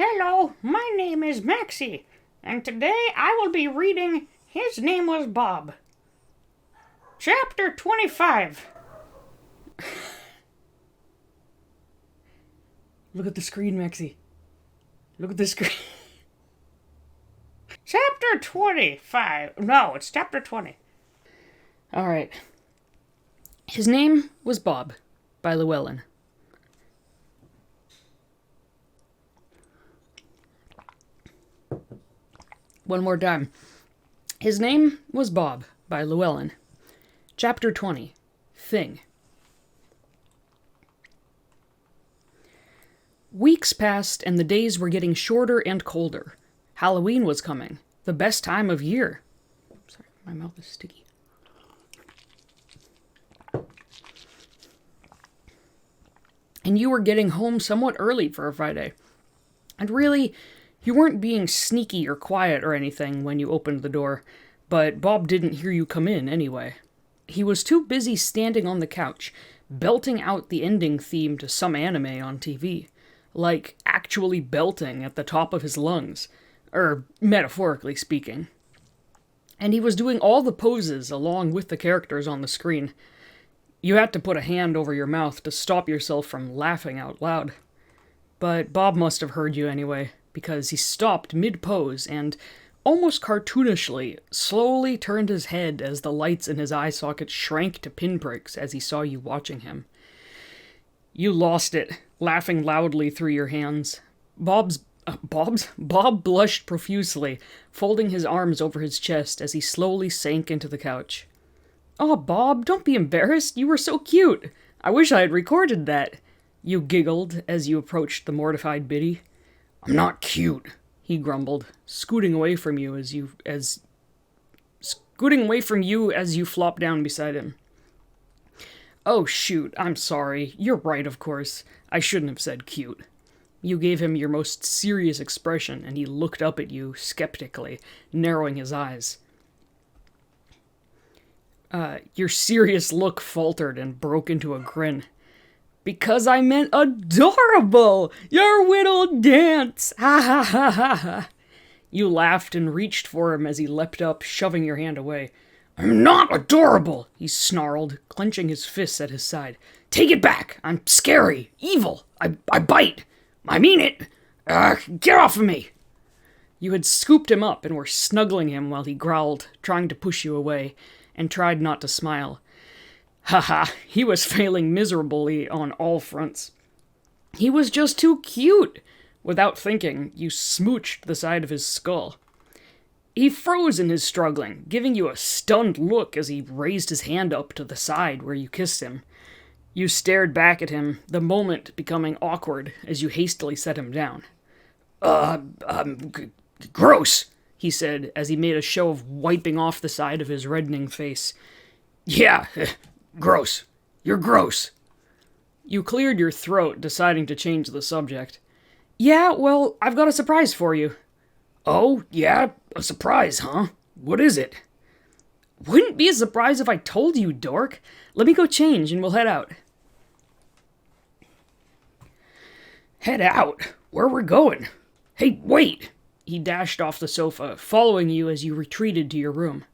Hello, my name is Maxie, and today I will be reading His Name Was Bob. Chapter 25. Look at the screen, Maxie. Look at the screen. Chapter 25. No, it's chapter 20. Alright. His Name Was Bob by Lywelen. One more time. His Name Was Bob by Lywelen. Chapter 20. Thing. Weeks passed and the days were getting shorter and colder. Halloween was coming. The best time of year. Sorry, my mouth is sticky. And you were getting home somewhat early for a Friday. And really, you weren't being sneaky or quiet or anything when you opened the door, but Bob didn't hear you come in anyway. He was too busy standing on the couch, belting out the ending theme to some anime on TV. Like, actually belting at the top of his lungs. Metaphorically speaking. And he was doing all the poses along with the characters on the screen. You had to put a hand over your mouth to stop yourself from laughing out loud. But Bob must have heard you anyway, because he stopped mid-pose and, almost cartoonishly, slowly turned his head as the lights in his eye sockets shrank to pinpricks as he saw you watching him. You lost it, laughing loudly through your hands. Bob blushed profusely, folding his arms over his chest as he slowly sank into the couch. "Oh, Bob, don't be embarrassed. You were so cute. I wish I had recorded that," you giggled as you approached the mortified Bitty. "I'm not cute," he grumbled, scooting away from you as you flopped down beside him. "Oh, shoot, I'm sorry. You're right, of course. I shouldn't have said cute." You gave him your most serious expression, and he looked up at you skeptically, narrowing his eyes. Your serious look faltered and broke into a grin. "Because I meant adorable! Your little dance! Ha ha ha ha ha!" You laughed and reached for him as he leapt up, shoving your hand away. "I'm not adorable!" he snarled, clenching his fists at his side. "Take it back! I'm scary! Evil! I bite! I mean it! Get off of me!" You had scooped him up and were snuggling him while he growled, trying to push you away, and tried not to smile. Haha, he was failing miserably on all fronts. He was just too cute! Without thinking, you smooched the side of his skull. He froze in his struggling, giving you a stunned look as he raised his hand up to the side where you kissed him. You stared back at him, the moment becoming awkward as you hastily set him down. Gross, he said as he made a show of wiping off the side of his reddening face. "Yeah, gross. You're gross." You cleared your throat, deciding to change the subject. "Yeah, well, I've got a surprise for you." "Oh, yeah? A surprise, huh? What is it?" "Wouldn't be a surprise if I told you, dork. Let me go change and we'll head out." "Head out? Where we're going? Hey, wait!" He dashed off the sofa, following you as you retreated to your room.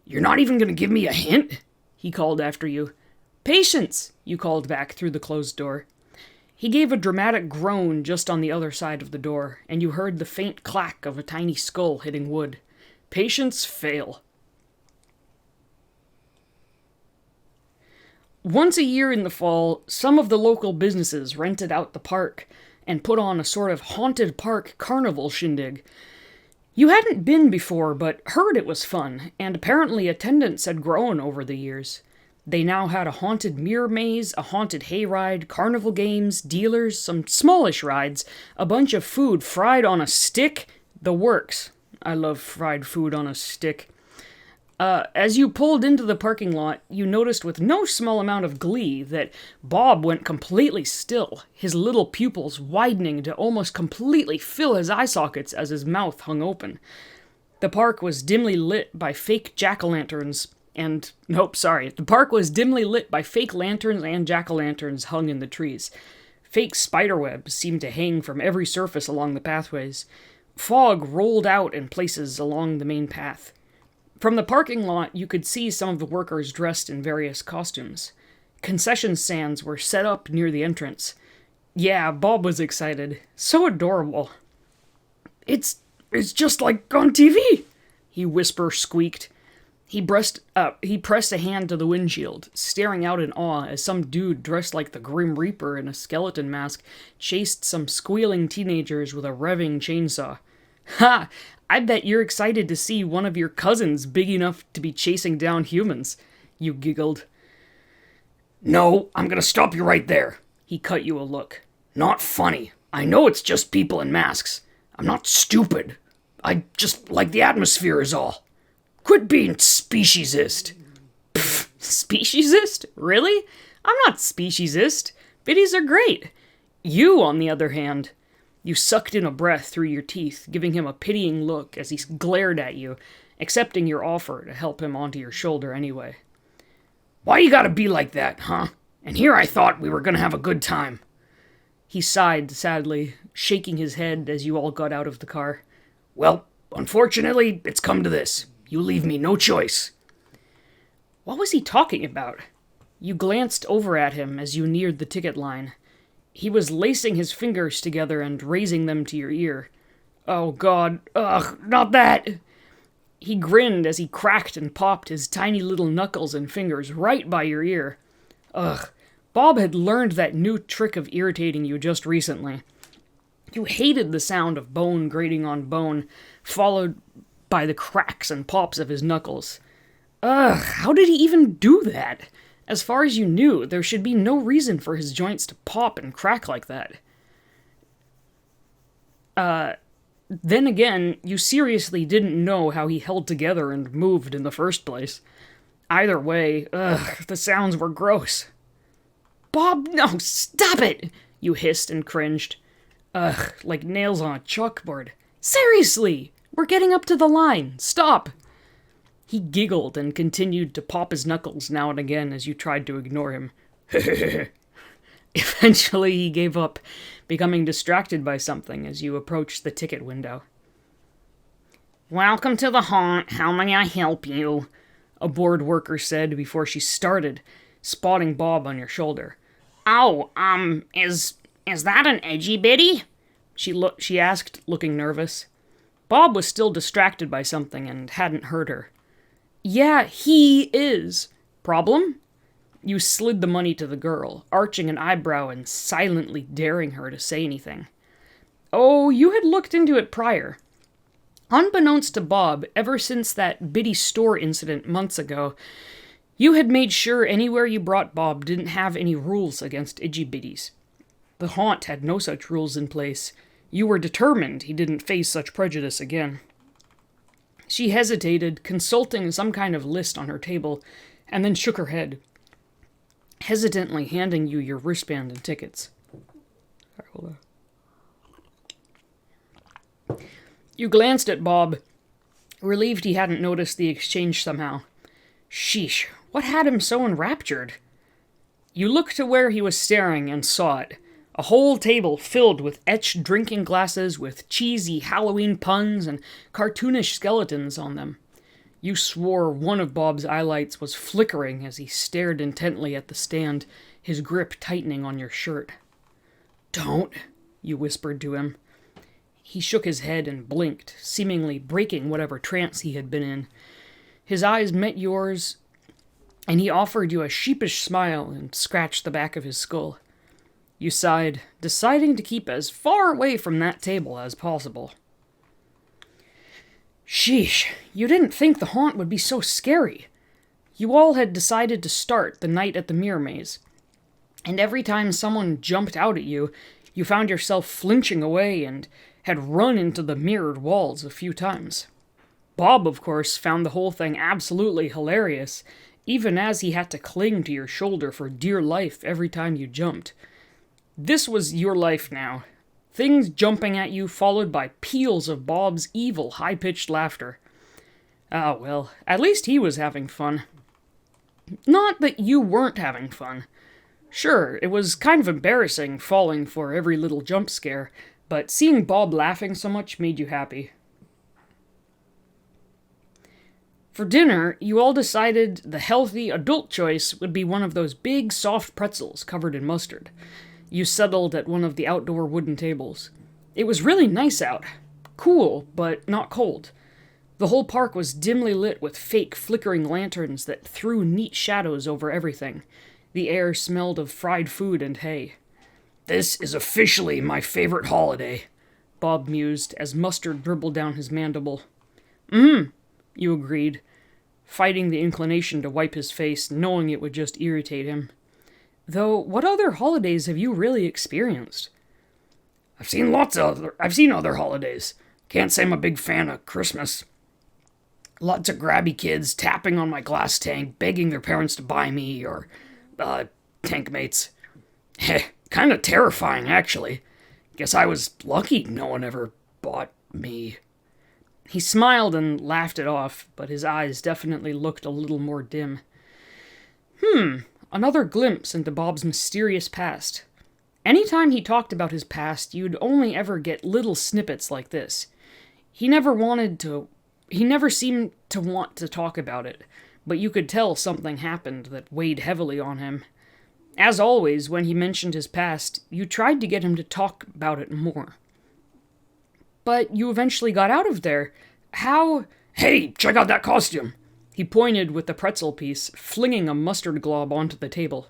"You're not even going to give me a hint?" he called after you. "Patience!" you called back through the closed door. He gave a dramatic groan just on the other side of the door, and you heard the faint clack of a tiny skull hitting wood. Patience fail. Once a year in the fall, some of the local businesses rented out the park and put on a sort of haunted park carnival shindig. You hadn't been before, but heard it was fun, and apparently attendance had grown over the years. They now had a haunted mirror maze, a haunted hayride, carnival games, dealers, some smallish rides, a bunch of food fried on a stick, the works. I love fried food on a stick. As you pulled into the parking lot, you noticed with no small amount of glee that Bob went completely still, his little pupils widening to almost completely fill his eye sockets as his mouth hung open. The park was dimly lit by fake jack-o'-lanterns, the park was dimly lit by fake lanterns and jack-o'-lanterns hung in the trees. Fake spiderwebs seemed to hang from every surface along the pathways. Fog rolled out in places along the main path. From the parking lot, you could see some of the workers dressed in various costumes. Concession stands were set up near the entrance. Yeah, Bob was excited. So adorable. It's just like on TV, he squeaked. He pressed a hand to the windshield, staring out in awe as some dude dressed like the Grim Reaper in a skeleton mask chased some squealing teenagers with a revving chainsaw. Ha! I bet you're excited to see one of your cousins big enough to be chasing down humans, you giggled. No, I'm gonna stop you right there. He cut you a look. Not funny. I know it's just people in masks. I'm not stupid. I just like the atmosphere is all. Quit being speciesist. Pfft, speciesist? Really? I'm not speciesist. Biddies are great. You, on the other hand... You sucked in a breath through your teeth, giving him a pitying look as he glared at you, accepting your offer to help him onto your shoulder anyway. Why you gotta be like that, huh? And here I thought we were gonna have a good time. He sighed sadly, shaking his head as you all got out of the car. Well, unfortunately, it's come to this. You leave me no choice. What was he talking about? You glanced over at him as you neared the ticket line. He was lacing his fingers together and raising them to your ear. Oh, God. Ugh, not that! He grinned as he cracked and popped his tiny little knuckles and fingers right by your ear. Ugh. Bob had learned that new trick of irritating you just recently. You hated the sound of bone grating on bone, followed by the cracks and pops of his knuckles. Ugh, how did he even do that? As far as you knew, there should be no reason for his joints to pop and crack like that. Then again, you seriously didn't know how he held together and moved in the first place. Either way, the sounds were gross. Bob, no, stop it! You hissed and cringed. Ugh, like nails on a chalkboard. Seriously! We're getting up to the line. Stop! He giggled and continued to pop his knuckles now and again as you tried to ignore him. Eventually he gave up, becoming distracted by something as you approached the ticket window. Welcome to the haunt. How may I help you? A bored worker said before she started, spotting Bob on your shoulder. Oh, is that an edgy biddy? She asked, looking nervous. Bob was still distracted by something and hadn't heard her. Yeah, he is. Problem? You slid the money to the girl, arching an eyebrow and silently daring her to say anything. Oh, you had looked into it prior. Unbeknownst to Bob, ever since that Biddy store incident months ago, you had made sure anywhere you brought Bob didn't have any rules against itchy biddies. The haunt had no such rules in place. You were determined he didn't face such prejudice again. She hesitated, consulting some kind of list on her table, and then shook her head, hesitantly handing you your wristband and tickets. Sorry, hold on. You glanced at Bob, relieved he hadn't noticed the exchange somehow. Sheesh, what had him so enraptured? You looked to where he was staring and saw it. A whole table filled with etched drinking glasses with cheesy Halloween puns and cartoonish skeletons on them. You swore one of Bob's eyelights was flickering as he stared intently at the stand, his grip tightening on your shirt. Don't, you whispered to him. He shook his head and blinked, seemingly breaking whatever trance he had been in. His eyes met yours, and he offered you a sheepish smile and scratched the back of his skull. You sighed, deciding to keep as far away from that table as possible. Sheesh, you didn't think the haunt would be so scary. You all had decided to start the night at the mirror maze, and every time someone jumped out at you, you found yourself flinching away and had run into the mirrored walls a few times. Bob, of course, found the whole thing absolutely hilarious, even as he had to cling to your shoulder for dear life every time you jumped. This was your life now. Things jumping at you followed by peals of Bob's evil, high-pitched laughter. Ah, well, at least he was having fun. Not that you weren't having fun. Sure, it was kind of embarrassing falling for every little jump scare, but seeing Bob laughing so much made you happy. For dinner, you all decided the healthy adult choice would be one of those big, soft pretzels covered in mustard. You settled at one of the outdoor wooden tables. It was really nice out. Cool, but not cold. The whole park was dimly lit with fake, flickering lanterns that threw neat shadows over everything. The air smelled of fried food and hay. "This is officially my favorite holiday," Bob mused as mustard dribbled down his mandible. You agreed, fighting the inclination to wipe his face, knowing it would just irritate him. Though, what other holidays have you really experienced? I've seen other holidays. Can't say I'm a big fan of Christmas. Lots of grabby kids tapping on my glass tank, begging their parents to buy me, or, tank mates. Kinda terrifying, actually. Guess I was lucky no one ever bought me. He smiled and laughed it off, but his eyes definitely looked a little more dim. Another glimpse into Bob's mysterious past. Anytime he talked about his past, you'd only ever get little snippets like this. He never seemed to want to talk about it, but you could tell something happened that weighed heavily on him. As always, when he mentioned his past, you tried to get him to talk about it more. But you eventually got out of there. How? Hey, check out that costume! He pointed with the pretzel piece, flinging a mustard glob onto the table.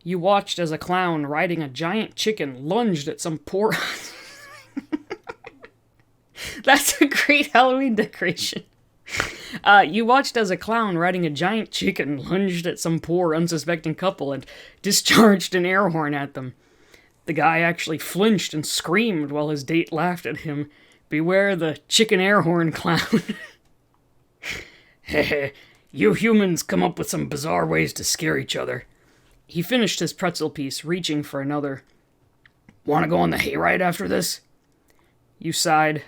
You watched as a clown riding a giant chicken lunged at some poor... That's a great Halloween decoration. You watched as a clown riding a giant chicken lunged at some poor, unsuspecting couple and discharged an air horn at them. The guy actually flinched and screamed while his date laughed at him. Beware the chicken air horn clown. Heh, you humans come up with some bizarre ways to scare each other. He finished his pretzel piece, reaching for another. Want to go on the hayride after this? You sighed.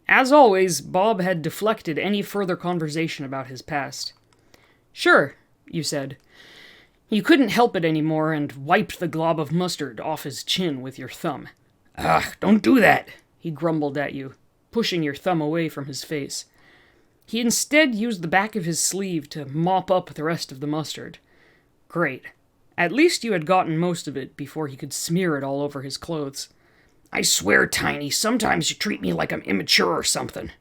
As always, Bob had deflected any further conversation about his past. Sure, you said. You couldn't help it anymore and wiped the glob of mustard off his chin with your thumb. Ugh, don't do that, he grumbled at you, pushing your thumb away from his face. He instead used the back of his sleeve to mop up the rest of the mustard. Great. At least you had gotten most of it before he could smear it all over his clothes. I swear, Tiny, sometimes you treat me like I'm immature or something.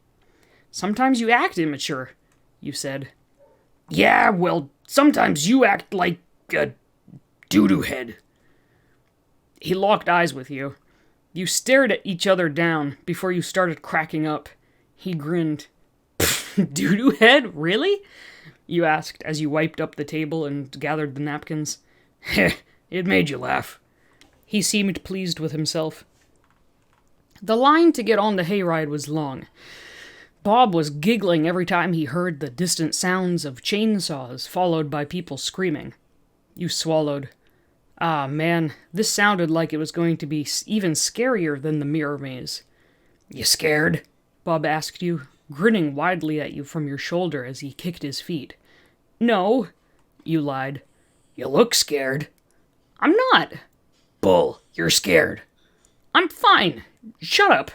Sometimes you act immature, you said. Yeah, well, sometimes you act like a doo-doo head. He locked eyes with you. You stared at each other down before you started cracking up. He grinned. Doo-doo head? Really? You asked as you wiped up the table and gathered the napkins. Heh, it made you laugh. He seemed pleased with himself. The line to get on the hayride was long. Bob was giggling every time he heard the distant sounds of chainsaws followed by people screaming. You swallowed. Ah, man, this sounded like it was going to be even scarier than the mirror maze. You scared? Bob asked you, grinning widely at you from your shoulder as he kicked his feet. No, you lied. You look scared. I'm not. Bull, you're scared. I'm fine. Shut up,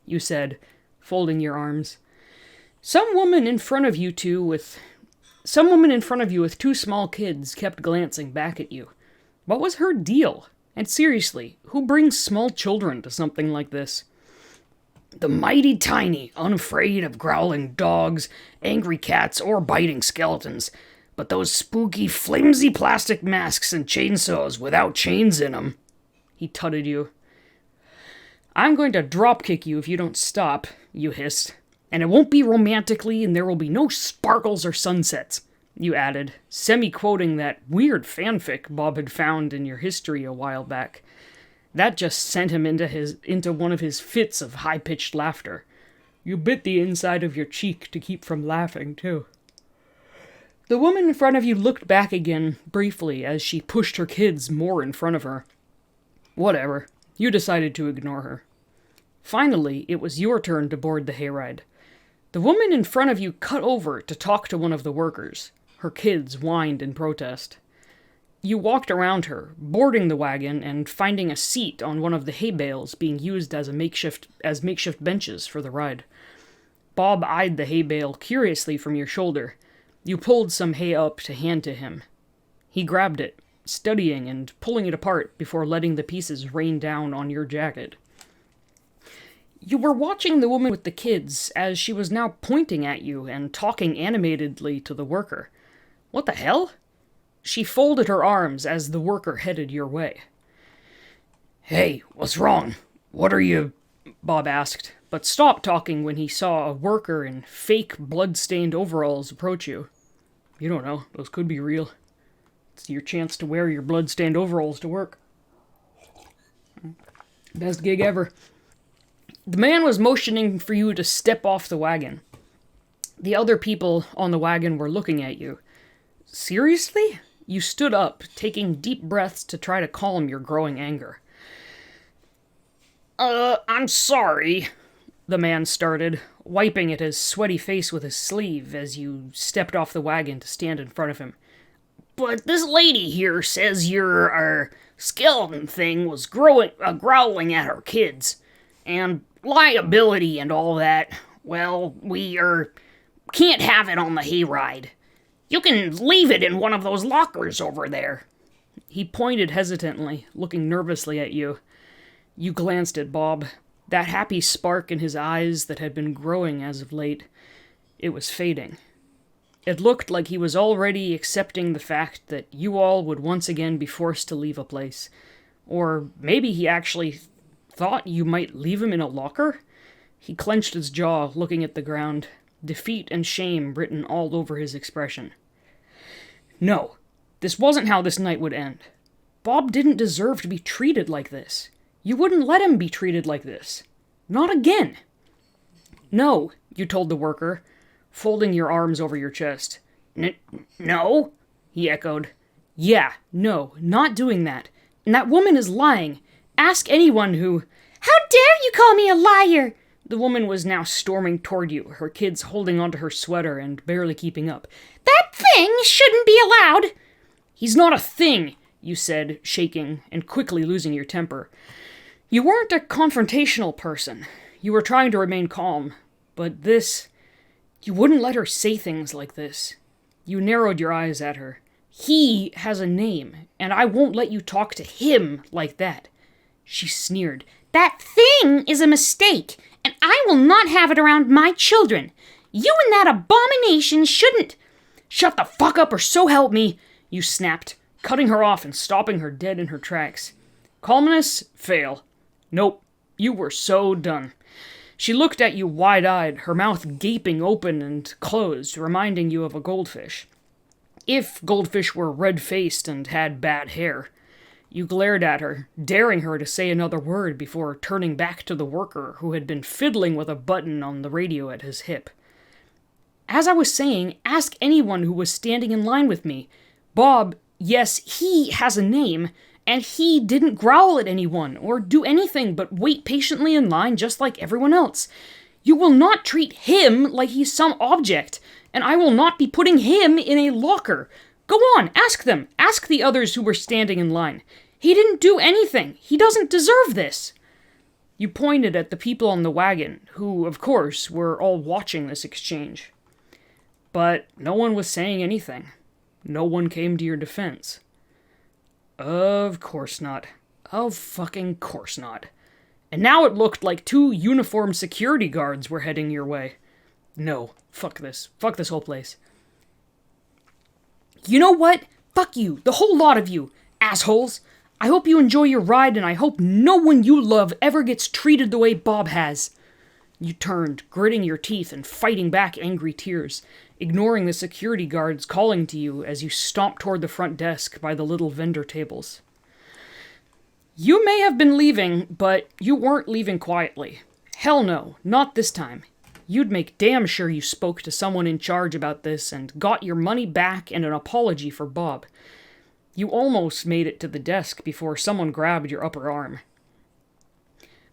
you said, folding your arms. Some woman in front of you with two small kids kept glancing back at you. What was her deal? And seriously, who brings small children to something like this? The mighty Tiny, unafraid of growling dogs, angry cats, or biting skeletons. But those spooky, flimsy plastic masks and chainsaws without chains in them. He tutted you. I'm going to drop-kick you if you don't stop, you hissed. And it won't be romantically, and there will be no sparkles or sunsets, you added, semi-quoting that weird fanfic Bob had found in your history a while back. That just sent him into one of his fits of high-pitched laughter. You bit the inside of your cheek to keep from laughing, too. The woman in front of you looked back again, briefly, as she pushed her kids more in front of her. Whatever. You decided to ignore her. Finally, it was your turn to board the hayride. The woman in front of you cut over to talk to one of the workers. Her kids whined in protest. You walked around her, boarding the wagon and finding a seat on one of the hay bales being used as makeshift benches for the ride. Bob eyed the hay bale curiously from your shoulder. You pulled some hay up to hand to him. He grabbed it, studying and pulling it apart before letting the pieces rain down on your jacket. You were watching the woman with the kids as she was now pointing at you and talking animatedly to the worker. What the hell? She folded her arms as the worker headed your way. Hey, what's wrong? What are you... Bob asked, but stopped talking when he saw a worker in fake blood-stained overalls approach you. You don't know, those could be real. It's your chance to wear your blood-stained overalls to work. Best gig ever. The man was motioning for you to step off the wagon. The other people on the wagon were looking at you. Seriously? You stood up, taking deep breaths to try to calm your growing anger. I'm sorry, the man started, wiping at his sweaty face with his sleeve as you stepped off the wagon to stand in front of him. But this lady here says your, skeleton thing was growling at her kids. And liability and all that. Well, we, can't have it on the hayride. You can leave it in one of those lockers over there. He pointed hesitantly, looking nervously at you. You glanced at Bob, that happy spark in his eyes that had been growing as of late. It was fading. It looked like he was already accepting the fact that you all would once again be forced to leave a place. Or maybe he actually thought you might leave him in a locker? He clenched his jaw, looking at the ground, defeat and shame written all over his expression. No, this wasn't how this night would end. Bob didn't deserve to be treated like this. You wouldn't let him be treated like this. Not again. No, you told the worker, folding your arms over your chest. No? He echoed. Yeah, no, not doing that. And that woman is lying. Ask anyone who... How dare you call me a liar? The woman was now storming toward you, her kids holding onto her sweater and barely keeping up. That thing shouldn't be allowed. He's not a thing, you said, shaking and quickly losing your temper. You weren't a confrontational person. You were trying to remain calm. But this... You wouldn't let her say things like this. You narrowed your eyes at her. He has a name, and I won't let you talk to him like that. She sneered. That thing is a mistake, and I will not have it around my children. You and that abomination shouldn't... Shut the fuck up or so help me, you snapped, cutting her off and stopping her dead in her tracks. Calmness? Fail. Nope. You were so done. She looked at you wide-eyed, her mouth gaping open and closed, reminding you of a goldfish. If goldfish were red-faced and had bad hair. You glared at her, daring her to say another word before turning back to the worker who had been fiddling with a button on the radio at his hip. As I was saying, ask anyone who was standing in line with me. Bob, yes, he has a name, and he didn't growl at anyone or do anything but wait patiently in line just like everyone else. You will not treat him like he's some object, and I will not be putting him in a locker. Go on, ask them. Ask the others who were standing in line. He didn't do anything. He doesn't deserve this. You pointed at the people on the wagon, who, of course, were all watching this exchange. But no one was saying anything. No one came to your defense. Of course not. Of fucking course not. And now it looked like 2 uniformed security guards were heading your way. No, fuck this. Fuck this whole place. You know what? Fuck you, the whole lot of you, assholes. I hope you enjoy your ride, and I hope no one you love ever gets treated the way Bob has. You turned, gritting your teeth and fighting back angry tears, ignoring the security guards calling to you as you stomped toward the front desk by the little vendor tables. You may have been leaving, but you weren't leaving quietly. Hell no, not this time. You'd make damn sure you spoke to someone in charge about this and got your money back and an apology for Bob. You almost made it to the desk before someone grabbed your upper arm.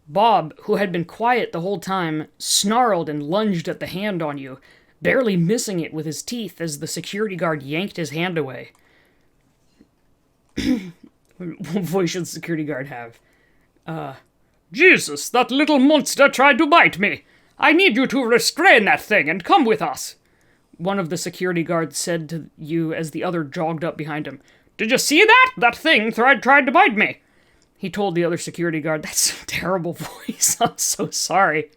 Bob, who had been quiet the whole time, snarled and lunged at the hand on you, barely missing it with his teeth as the security guard yanked his hand away. What voice should the security guard have? Jesus, that little monster tried to bite me. I need you to restrain that thing and come with us. One of the security guards said to you as the other jogged up behind him. Did you see that? That thing tried to bite me. He told the other security guard, that's a terrible voice. I'm so sorry.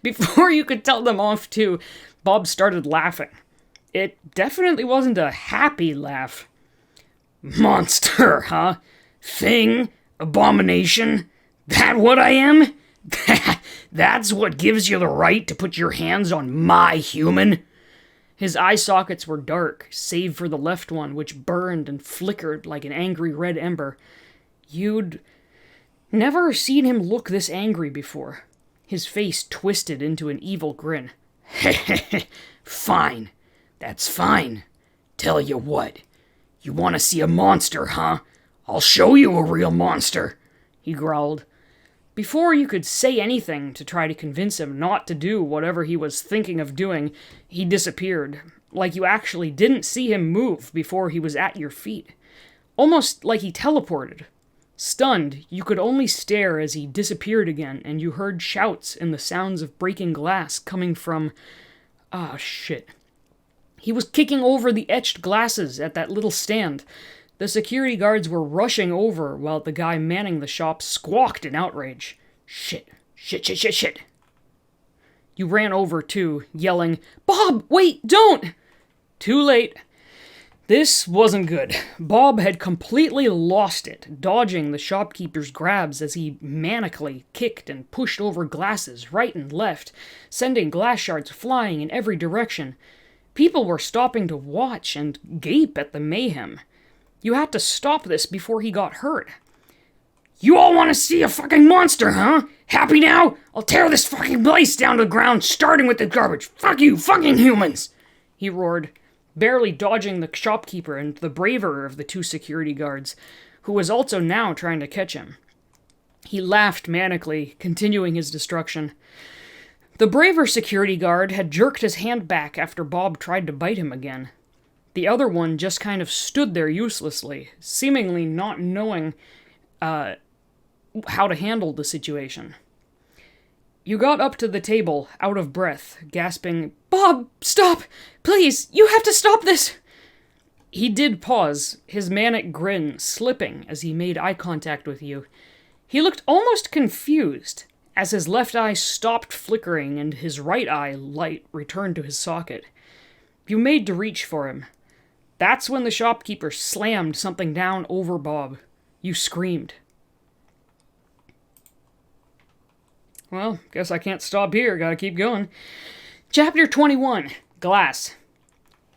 Before you could tell them off too, Bob started laughing. It definitely wasn't a happy laugh. Monster, huh? Thing? Abomination? That what I am? That's what gives you the right to put your hands on my human? His eye sockets were dark, save for the left one, which burned and flickered like an angry red ember. You'd never seen him look this angry before. His face twisted into an evil grin. Fine. That's fine. Tell you what. You want to see a monster, huh? I'll show you a real monster, he growled. Before you could say anything to try to convince him not to do whatever he was thinking of doing, he disappeared, like you actually didn't see him move before he was at your feet. Almost like he teleported. Stunned, you could only stare as he disappeared again, and you heard shouts and the sounds of breaking glass coming from... Ah, shit. He was kicking over the etched glasses at that little stand. The security guards were rushing over while the guy manning the shop squawked in outrage. Shit. You ran over too, yelling, Bob, wait, don't! Too late. This wasn't good. Bob had completely lost it, dodging the shopkeeper's grabs as he manically kicked and pushed over glasses right and left, sending glass shards flying in every direction. People were stopping to watch and gape at the mayhem. You had to stop this before he got hurt. You all want to see a fucking monster, huh? Happy now? I'll tear this fucking place down to the ground, starting with the garbage. Fuck you, fucking humans! He roared, barely dodging the shopkeeper and the braver of the two security guards, who was also now trying to catch him. He laughed manically, continuing his destruction. The braver security guard had jerked his hand back after Bob tried to bite him again. The other one just kind of stood there uselessly, seemingly not knowing how to handle the situation. You got up to the table, out of breath, gasping, Bob, stop! Please, you have to stop this! He did pause, his manic grin slipping as he made eye contact with you. He looked almost confused, as his left eye stopped flickering and his right eye light returned to his socket. You made to reach for him. That's when the shopkeeper slammed something down over Bob. You screamed. Well, guess I can't stop here. Gotta keep going. Chapter 21. Glass.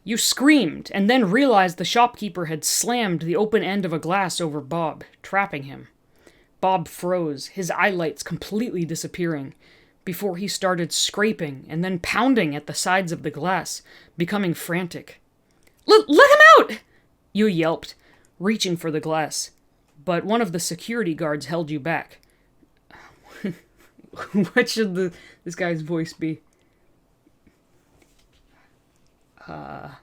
You screamed, and then realized the shopkeeper had slammed the open end of a glass over Bob, trapping him. Bob froze, his eyelights completely disappearing, before he started scraping and then pounding at the sides of the glass, becoming frantic. Let him out! You yelped, reaching for the glass. But one of the security guards held you back. What should this guy's voice be? What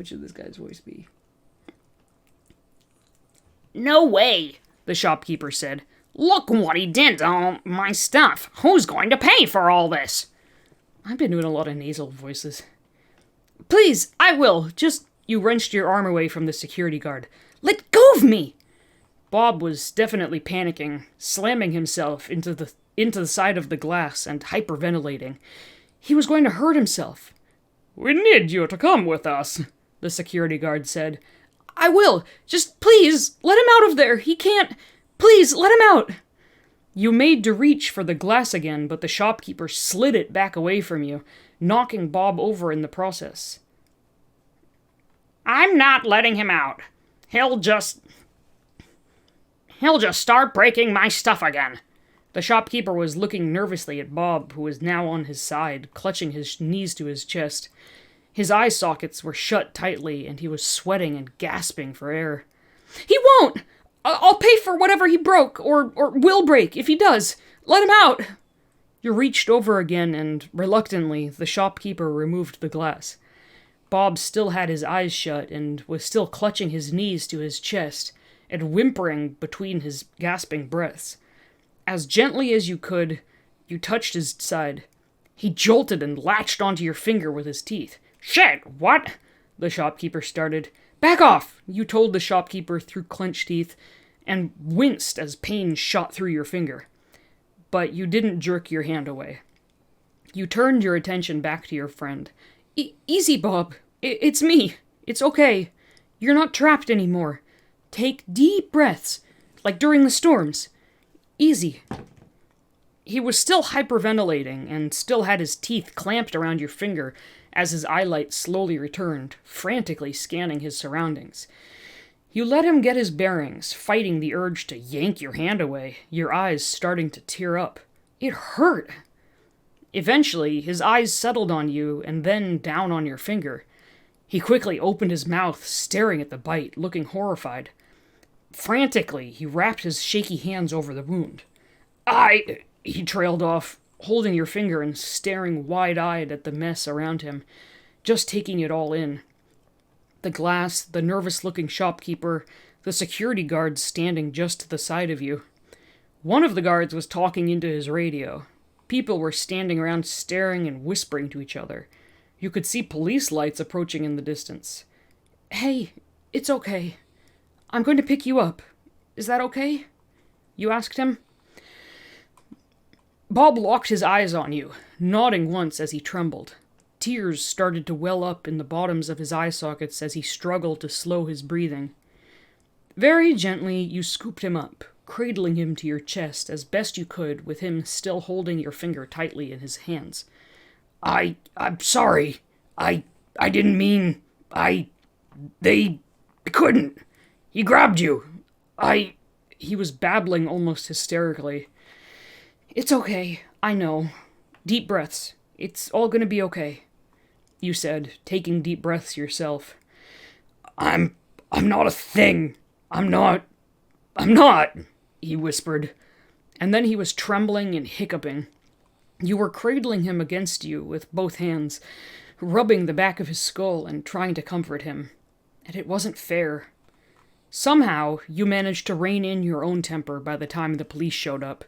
should this guy's voice be? No way, the shopkeeper said. Look what he did to all my stuff. Who's going to pay for all this? I've been doing a lot of nasal voices. Please, I will. You wrenched your arm away from the security guard. Let go of me! Bob was definitely panicking, slamming himself into the side of the glass and hyperventilating. He was going to hurt himself. We need you to come with us, the security guard said. I will. Just please, let him out of there. He can't. Please, let him out. You made to reach for the glass again, but the shopkeeper slid it back away from you, knocking Bob over in the process. I'm not letting him out. He'll just start breaking my stuff again. The shopkeeper was looking nervously at Bob, who was now on his side, clutching his knees to his chest. His eye sockets were shut tightly, and he was sweating and gasping for air. He won't! I'll pay for whatever he broke, or will break, if he does. Let him out! You reached over again, and, reluctantly, the shopkeeper removed the glass. Bob still had his eyes shut and was still clutching his knees to his chest and whimpering between his gasping breaths. As gently as you could, you touched his side. He jolted and latched onto your finger with his teeth. "Shit, what?" the shopkeeper started. "Back off," you told the shopkeeper through clenched teeth, and winced as pain shot through your finger. But you didn't jerk your hand away. You turned your attention back to your friend. Easy, Bob. It's me. It's okay. You're not trapped anymore. Take deep breaths, like during the storms. Easy." He was still hyperventilating and still had his teeth clamped around your finger as his eyelight slowly returned, frantically scanning his surroundings. You let him get his bearings, fighting the urge to yank your hand away, your eyes starting to tear up. It hurt. Eventually, his eyes settled on you and then down on your finger. He quickly opened his mouth, staring at the bite, looking horrified. Frantically, he wrapped his shaky hands over the wound. He trailed off, holding your finger and staring wide-eyed at the mess around him, just taking it all in. The glass, the nervous-looking shopkeeper, the security guards standing just to the side of you. One of the guards was talking into his radio. People were standing around staring and whispering to each other. You could see police lights approaching in the distance. "Hey, it's okay. I'm going to pick you up. Is that okay?" you asked him. Bob locked his eyes on you, nodding once as he trembled. Tears started to well up in the bottoms of his eye sockets as he struggled to slow his breathing. Very gently, you scooped him up, cradling him to your chest as best you could, with him still holding your finger tightly in his hands. I'm sorry. I didn't mean... They couldn't. He grabbed you. He was babbling almost hysterically. "It's okay. I know. Deep breaths. It's all gonna be okay," you said, taking deep breaths yourself. I'm not a thing. I'm not, he whispered. And then he was trembling and hiccuping. You were cradling him against you with both hands, rubbing the back of his skull and trying to comfort him. And it wasn't fair. Somehow, you managed to rein in your own temper by the time the police showed up.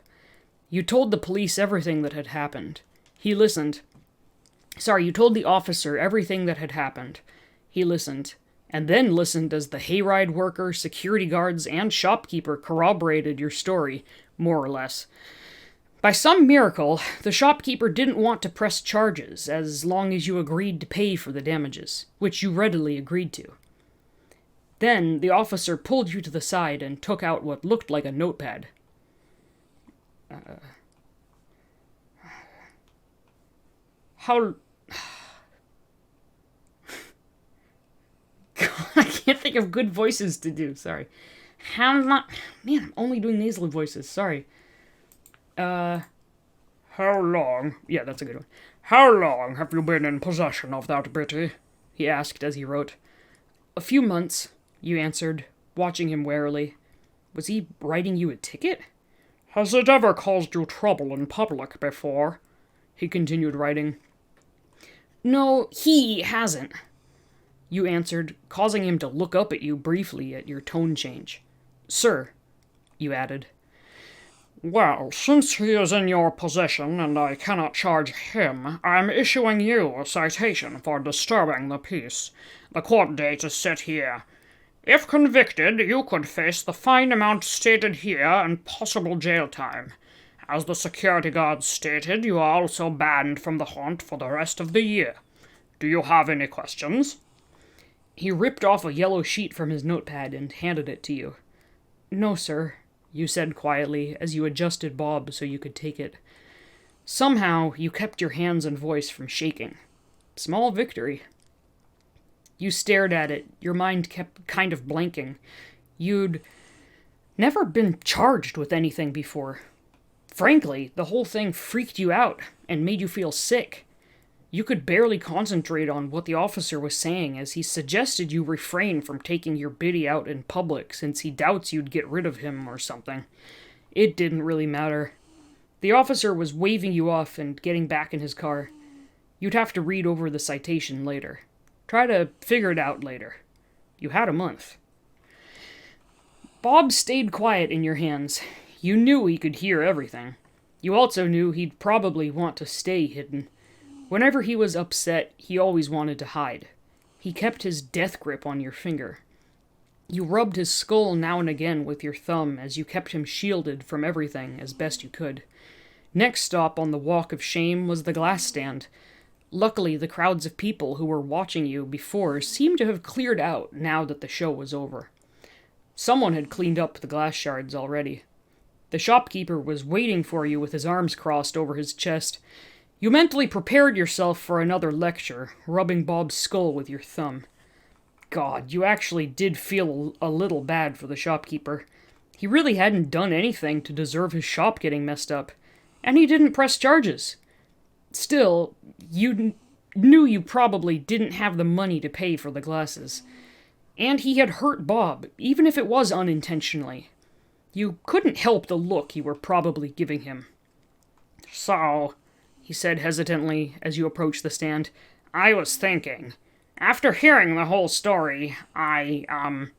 You told the police everything that had happened. He listened. You told the officer everything that had happened. He listened, and then listened as the hayride worker, security guards, and shopkeeper corroborated your story, more or less. By some miracle, the shopkeeper didn't want to press charges as long as you agreed to pay for the damages, which you readily agreed to. Then the officer pulled you to the side and took out what looked like a notepad. God, I can't think of good voices to do, sorry. Man, I'm only doing nasal voices, sorry. How long? Yeah, that's a good one. "How long have you been in possession of that Bitty?" he asked as he wrote. "A few months," you answered, watching him warily. Was he writing you a ticket? "Has it ever caused you trouble in public before?" he continued writing. "No, he hasn't," you answered, causing him to look up at you briefly at your tone change. "Sir," you added. "Well, since he is in your possession and I cannot charge him, I'm issuing you a citation for disturbing the peace. The court date is set here. If convicted, you could face the fine amount stated here and possible jail time. As the security guards stated, you are also banned from the haunt for the rest of the year. Do you have any questions?" He ripped off a yellow sheet from his notepad and handed it to you. "No, sir," you said quietly as you adjusted Bob so you could take it. Somehow, you kept your hands and voice from shaking. Small victory. You stared at it, your mind kept kind of blanking. You'd never been charged with anything before. Frankly, the whole thing freaked you out and made you feel sick. You could barely concentrate on what the officer was saying as he suggested you refrain from taking your biddy out in public since he doubts you'd get rid of him or something. It didn't really matter. The officer was waving you off and getting back in his car. You'd have to read over the citation later. Try to figure it out later. You had a month. Bob stayed quiet in your hands. You knew he could hear everything. You also knew he'd probably want to stay hidden. Whenever he was upset, he always wanted to hide. He kept his death grip on your finger. You rubbed his skull now and again with your thumb as you kept him shielded from everything as best you could. Next stop on the walk of shame was the glass stand. Luckily, the crowds of people who were watching you before seemed to have cleared out now that the show was over. Someone had cleaned up the glass shards already. The shopkeeper was waiting for you with his arms crossed over his chest. You mentally prepared yourself for another lecture, rubbing Bob's skull with your thumb. God, you actually did feel a little bad for the shopkeeper. He really hadn't done anything to deserve his shop getting messed up, and he didn't press charges. Still, you knew you probably didn't have the money to pay for the glasses. And he had hurt Bob, even if it was unintentionally. You couldn't help the look you were probably giving him. So, he said hesitantly as you approached the stand, I was thinking, after hearing the whole story, I'm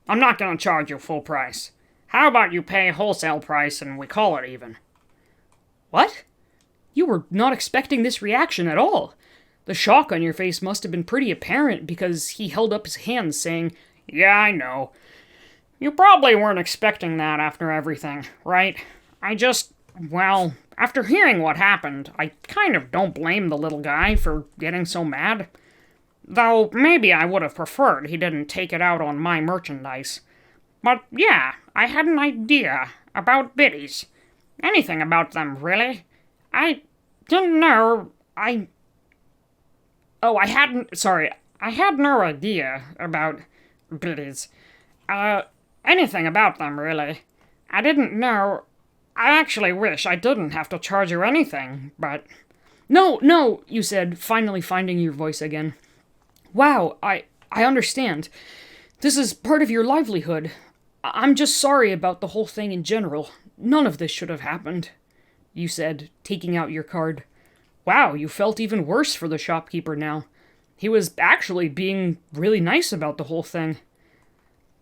not gonna charge you full price. How about you pay wholesale price and we call it even? What? You were not expecting this reaction at all. The shock on your face must have been pretty apparent because he held up his hands saying, Yeah, I know. You probably weren't expecting that after everything, right? After hearing what happened, I kind of don't blame the little guy for getting so mad. Though maybe I would have preferred he didn't take it out on my merchandise. But yeah, I had an idea about biddies. Anything about them, really. I didn't know, I had no idea about biddies. Anything about them, really. I didn't know. I actually wish I didn't have to charge you anything, but... No, you said, finally finding your voice again. Wow, I understand. This is part of your livelihood. I'm just sorry about the whole thing in general. None of this should have happened, you said, taking out your card. Wow, you felt even worse for the shopkeeper now. He was actually being really nice about the whole thing.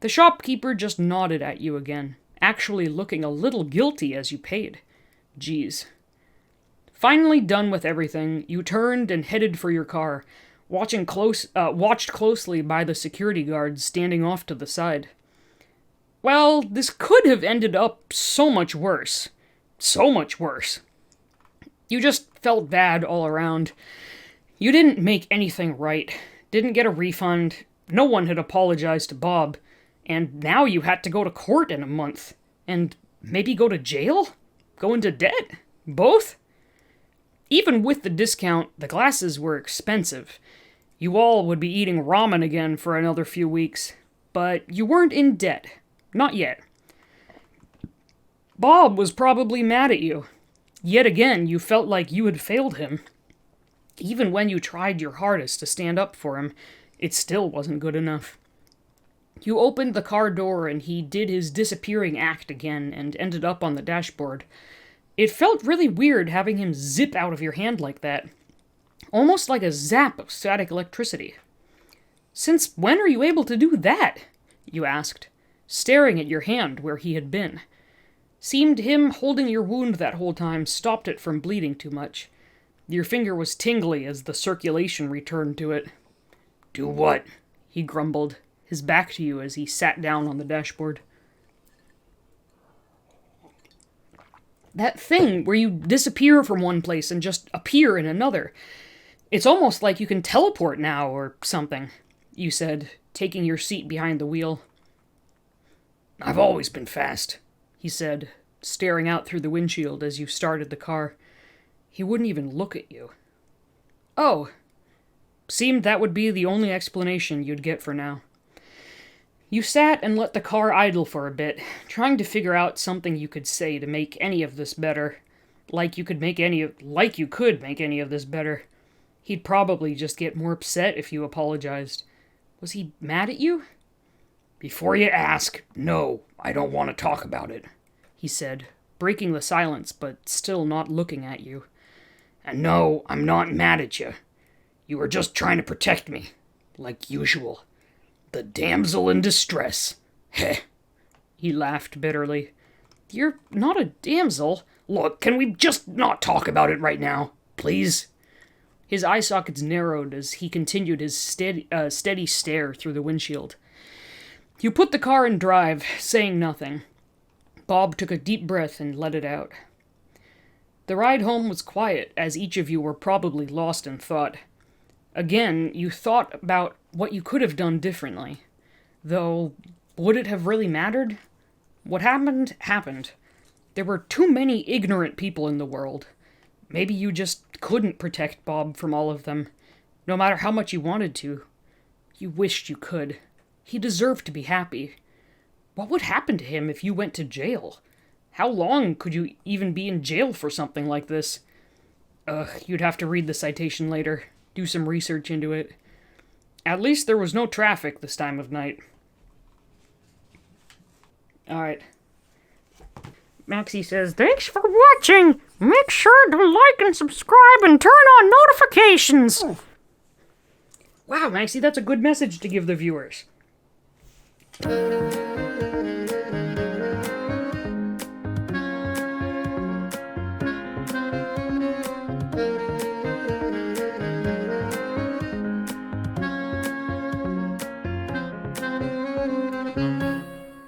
The shopkeeper just nodded at you again, actually looking a little guilty as you paid. Geez. Finally done with everything, you turned and headed for your car, watched closely by the security guards standing off to the side. Well, this could have ended up so much worse. So much worse. You just felt bad all around. You didn't make anything right, didn't get a refund, no one had apologized to Bob, and now you had to go to court in a month. And maybe go to jail? Go into debt? Both? Even with the discount, the glasses were expensive. You all would be eating ramen again for another few weeks. But you weren't in debt. Not yet. Bob was probably mad at you. Yet again, you felt like you had failed him. Even when you tried your hardest to stand up for him, it still wasn't good enough. You opened the car door and he did his disappearing act again and ended up on the dashboard. It felt really weird having him zip out of your hand like that. Almost like a zap of static electricity. Since when are you able to do that? You asked, staring at your hand where he had been. Seemed him holding your wound that whole time stopped it from bleeding too much. Your finger was tingly as the circulation returned to it. Do what? He grumbled, his back to you as he sat down on the dashboard. That thing where you disappear from one place and just appear in another. It's almost like you can teleport now or something, you said, taking your seat behind the wheel. I've always been fast, he said, staring out through the windshield as you started the car. He wouldn't even look at you. Oh. Seemed that would be the only explanation you'd get for now. You sat and let the car idle for a bit, trying to figure out something you could say to make any of this better. Like you could make any of this better. He'd probably just get more upset if you apologized. Was he mad at you? Before you ask, no, I don't want to talk about it, he said, breaking the silence but still not looking at you. And no, I'm not mad at you. You were just trying to protect me. like usual. The damsel in distress. Heh. He laughed bitterly. You're not a damsel. Look, can we just not talk about it right now, please? His eye sockets narrowed as he continued his steady stare through the windshield. You put the car in drive, saying nothing. Bob took a deep breath and let it out. The ride home was quiet, as each of you were probably lost in thought. Again, you thought about what you could have done differently. Though, would it have really mattered? What happened, happened. There were too many ignorant people in the world. Maybe you just couldn't protect Bob from all of them, no matter how much you wanted to. You wished you could. He deserved to be happy. What would happen to him if you went to jail? How long could you even be in jail for something like this? You'd have to read the citation later, do some research into it. At least there was no traffic this time of night. Alright. Maxie says, thanks for watching! Make sure to like and subscribe and turn on notifications! Wow, Maxie, that's a good message to give the viewers.